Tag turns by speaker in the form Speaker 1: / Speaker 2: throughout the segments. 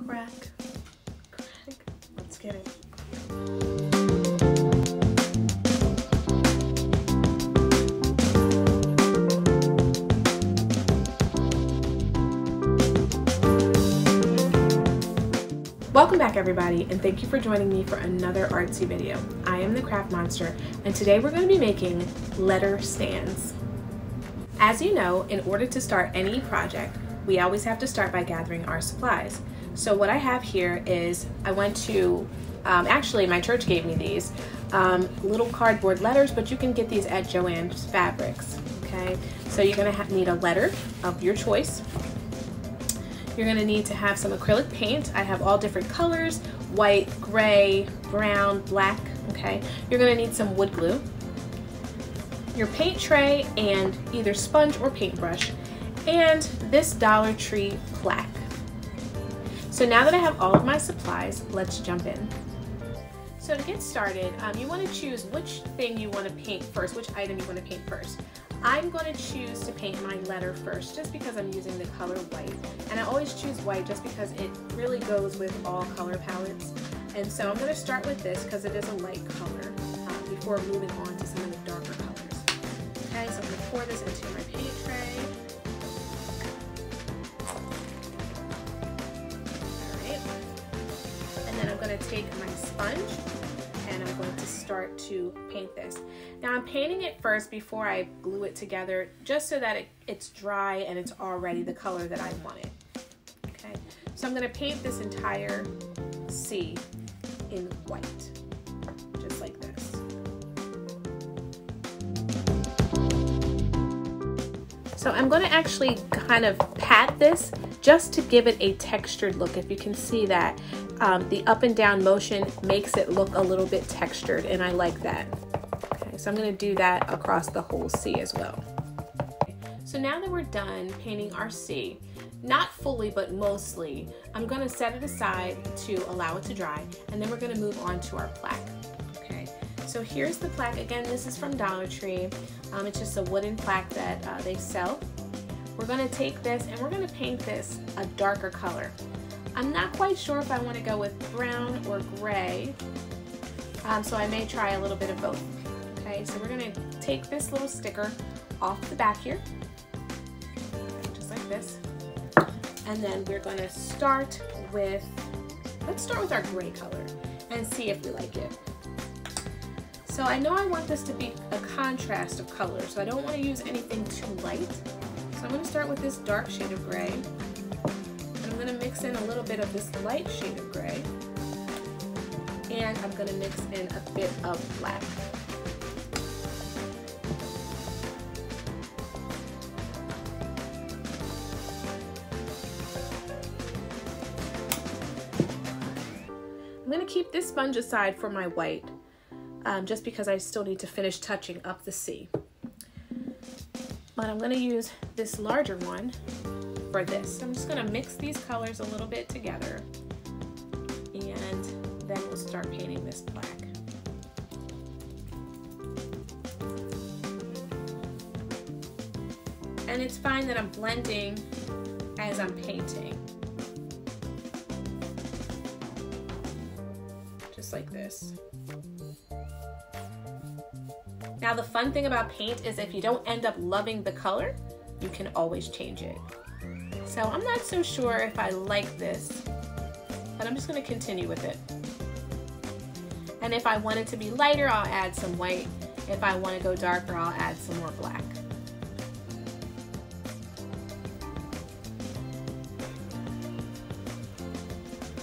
Speaker 1: Crack. Let's get it. Welcome back everybody, and thank you for joining me for another artsy video. I am the Craft Monster, and today we're going to be making letter stands. As you know, in order to start any project, we always have to start by gathering our supplies. So what I have here is, I went to, actually my church gave me these, little cardboard letters, but you can get these at Joann's Fabrics, okay? So you're going to need a letter of your choice. You're going to need to have some acrylic paint. I have all different colors, white, gray, brown, black, okay? You're going to need some wood glue, your paint tray, and either sponge or paintbrush, and this Dollar Tree plaque. So now that I have all of my supplies, let's jump in. So to get started, you want to choose which thing you want to paint first, which item you want to paint first. I'm going to choose to paint my letter first just because I'm using the color white, and I always choose white just because it really goes with all color palettes. And so I'm going to start with this because it is a light color before moving on to some of the darker colors. Okay, so I'm going to pour this into my paint tray. Alright, and then I'm going to take my sponge and I'm going to start to paint this. Now I'm painting it first before I glue it together, just so that it's dry and it's already the color that I want it. Okay, so I'm going to paint this entire C in white, just like this. So I'm going to actually kind of pat this just to give it a textured look. If you can see that, the up and down motion makes it look a little bit textured, and I like that. Okay, so I'm going to do that across the whole C as well. So now that we're done painting our C, not fully but mostly, I'm going to set it aside to allow it to dry, and then we're going to move on to our plaque. Okay, so here's the plaque. Again, this is from Dollar Tree. It's just a wooden plaque that they sell. We're going to take this and we're going to paint this a darker color. I'm not quite sure if I want to go with brown or gray, so I may try a little bit of both. Okay, so we're going to take this little sticker off the back here, just like this, and then we're going to start with, let's start with our gray color and see if we like it. So I know I want this to be a contrast of color, so I don't want to use anything too light. So I'm going to start with this dark shade of gray. I'm going to mix in a little bit of this light shade of gray, and I'm going to mix in a bit of black. I'm going to keep this sponge aside for my white, just because I still need to finish touching up the C. But I'm going to use this larger one for this. So I'm just going to mix these colors a little bit together, and then we'll start painting this plaque. And it's fine that I'm blending as I'm painting, just like this. Now the fun thing about paint is if you don't end up loving the color, you can always change it. So I'm not so sure if I like this, but I'm just going to continue with it. And if I want it to be lighter, I'll add some white. If I want to go darker, I'll add some more black.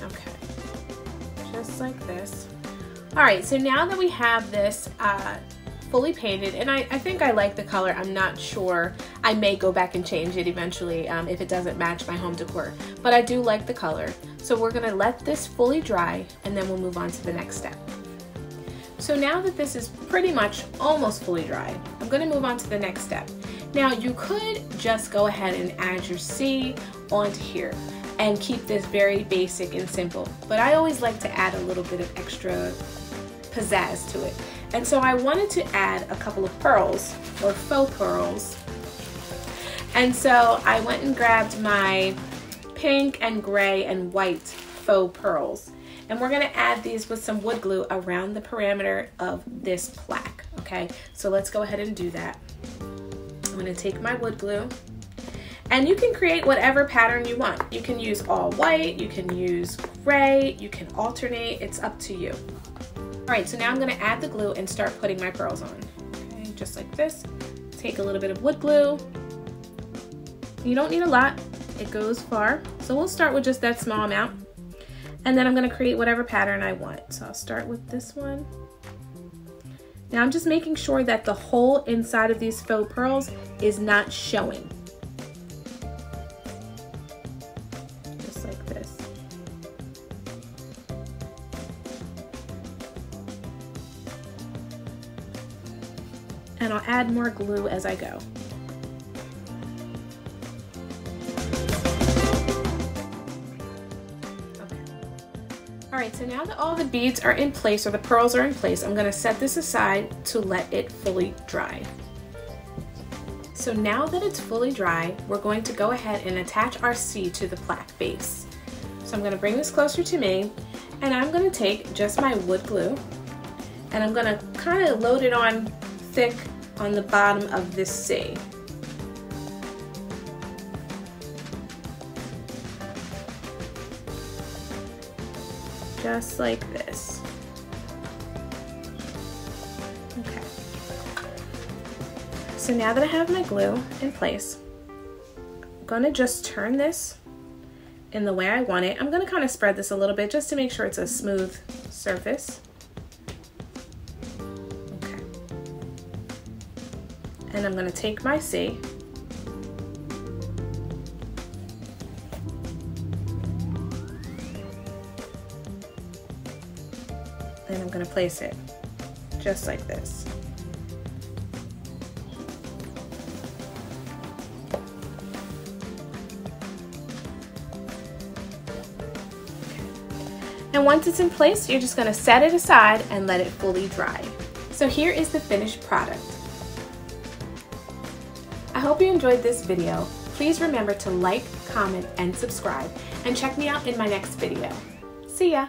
Speaker 1: Okay, just like this. All right, so now that we have this fully painted, and I think I like the color. I'm not sure. I may go back and change it eventually if it doesn't match my home decor, but I do like the color. So we're gonna let this fully dry, and then we'll move on to the next step. So now that this is pretty much almost fully dry, I'm gonna move on to the next step. Now you could just go ahead and add your C onto here and keep this very basic and simple, but I always like to add a little bit of extra pizzazz to it. And so I wanted to add a couple of pearls, or faux pearls. And so I went and grabbed my pink and gray and white faux pearls. And we're gonna add these with some wood glue around the perimeter of this plaque, okay? So let's go ahead and do that. I'm gonna take my wood glue, and you can create whatever pattern you want. You can use all white, you can use gray, you can alternate, it's up to you. All right, so now I'm gonna add the glue and start putting my pearls on. Okay, just like this. Take a little bit of wood glue. You don't need a lot, it goes far. So we'll start with just that small amount. And then I'm gonna create whatever pattern I want. So I'll start with this one. Now I'm just making sure that the hole inside of these faux pearls is not showing. Just like this. And I'll add more glue as I go. All right, so now that all the beads are in place, or the pearls are in place, I'm gonna set this aside to let it fully dry. So now that it's fully dry, we're going to go ahead and attach our C to the plaque base. So I'm gonna bring this closer to me, and I'm gonna take just my wood glue, and I'm gonna kind of load it on thick on the bottom of this C. Just like this. Okay. So now that I have my glue in place, I'm gonna just turn this in the way I want it. I'm gonna kind of spread this a little bit just to make sure it's a smooth surface. Okay. And I'm gonna take my C, and I'm gonna place it just like this. And once it's in place, you're just gonna set it aside and let it fully dry. So here is the finished product. I hope you enjoyed this video. Please remember to like, comment, and subscribe, and check me out in my next video. See ya!